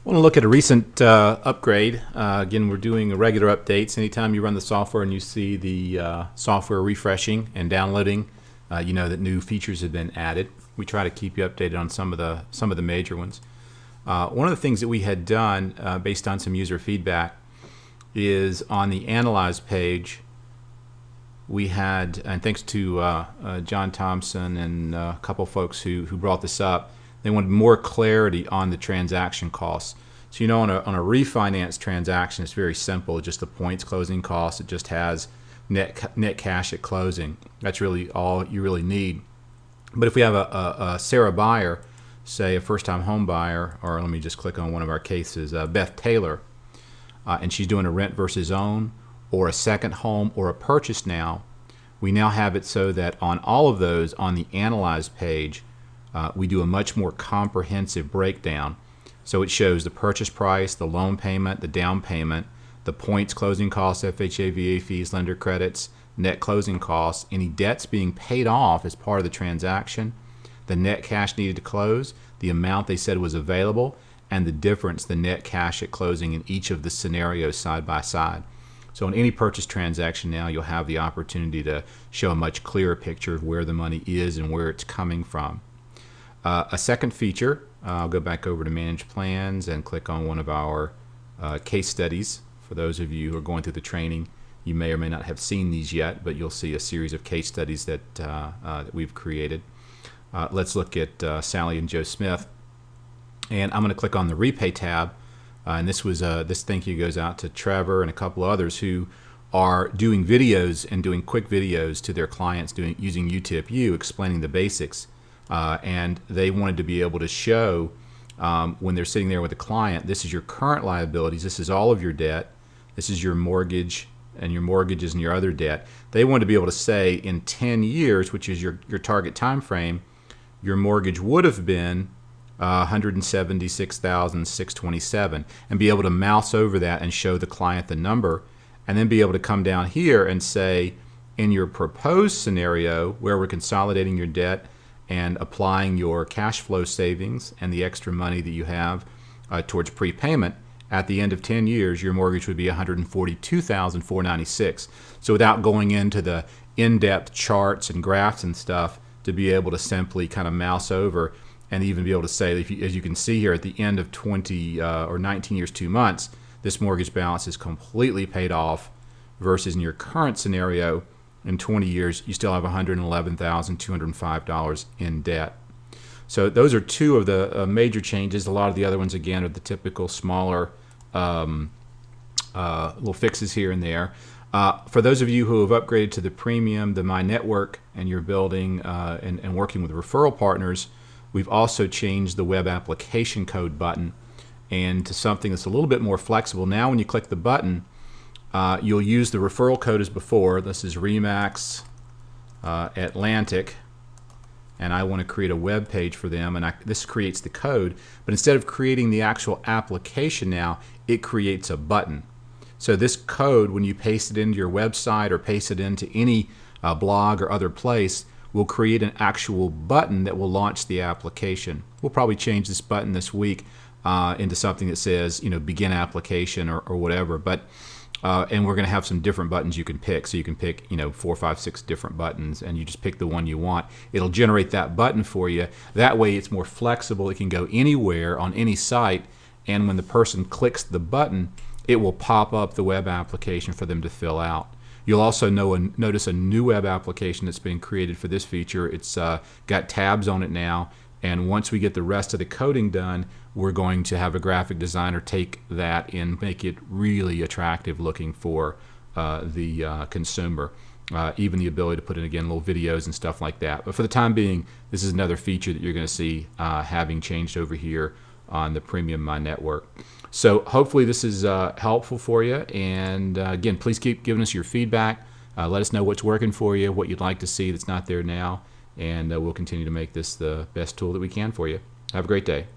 I want to look at a recent upgrade. Again, we're doing regular updates. Anytime you run the software and you see the software refreshing and downloading, you know that new features have been added. We try to keep you updated on some of the major ones. One of the things that we had done based on some user feedback is on the Analyze page. We had, and thanks to John Thompson and a couple folks who brought this up, they wanted more clarity on the transaction costs. So you know, on a refinance transaction, it's very simple. It's just the points closing costs. It just has net cash at closing. That's really all you really need. But if we have a Sarah buyer, say a first-time home buyer, or let me just click on one of our cases, Beth Taylor, and she's doing a rent versus own, or a second home, or a purchase now, we now have it so that on all of those on the Analyze page, we do a much more comprehensive breakdown. So it shows the purchase price, the loan payment, the down payment, the points closing costs, FHA, VA fees, lender credits, net closing costs, any debts being paid off as part of the transaction, the net cash needed to close, the amount they said was available, and the difference, the net cash at closing in each of the scenarios side by side. So in any purchase transaction now, you'll have the opportunity to show a much clearer picture of where the money is and where it's coming from. A second feature, I'll go back over to Manage Plans and click on one of our case studies. For those of you who are going through the training, you may or may not have seen these yet, but you'll see a series of case studies that we've created. Let's look at Sally and Joe Smith. And I'm going to click on the Repay tab. And this thank you goes out to Trevor and a couple others who are doing videos and doing quick videos to their clients using UTIP-U, explaining the basics. And they wanted to be able to show when they're sitting there with a client, this is your current liabilities, this is all of your debt, this is your mortgage and your mortgages and your other debt. They wanted to be able to say in 10 years, which is your target time frame, your mortgage would have been $176,627, and be able to mouse over that and show the client the number, and then be able to come down here and say, in your proposed scenario where we're consolidating your debt and applying your cash flow savings and the extra money that you have towards prepayment, at the end of 10 years, your mortgage would be $142,496. So without going into the in-depth charts and graphs and stuff, to be able to simply kind of mouse over and even be able to say, as you can see here, at the end of 20 or 19 years, 2 months, this mortgage balance is completely paid off, versus in your current scenario, in 20 years, you still have $111,205 in debt. So those are two of the major changes. A lot of the other ones, again, are the typical smaller little fixes here and there. For those of you who have upgraded to the premium, the My Network, and you're building and working with referral partners, we've also changed the web application code button and to something that's a little bit more flexible. Now when you click the button, you'll use the referral code as before. This is Remax Atlantic, and I want to create a web page for them, and this creates the code, but instead of creating the actual application now, it creates a button. So this code, when you paste it into your website or paste it into any blog or other place, will create an actual button that will launch the application. We'll probably change this button this week into something that says, you know, begin application or whatever, but and we're going to have some different buttons you can pick. So you can pick, you know, 4, 5, 6 different buttons, and you just pick the one you want. It'll generate that button for you. That way it's more flexible. It can go anywhere on any site, and when the person clicks the button, it will pop up the web application for them to fill out. You'll also notice a new web application that's been created for this feature. It's got tabs on it now, and once we get the rest of the coding done, we're going to have a graphic designer take that and make it really attractive looking for the consumer. Even the ability to put in, again, little videos and stuff like that. But for the time being, this is another feature that you're going to see having changed over here on the Premium My Network. So hopefully this is helpful for you, and again, please keep giving us your feedback. Let us know what's working for you, what you'd like to see that's not there now, and we'll continue to make this the best tool that we can for you. Have a great day.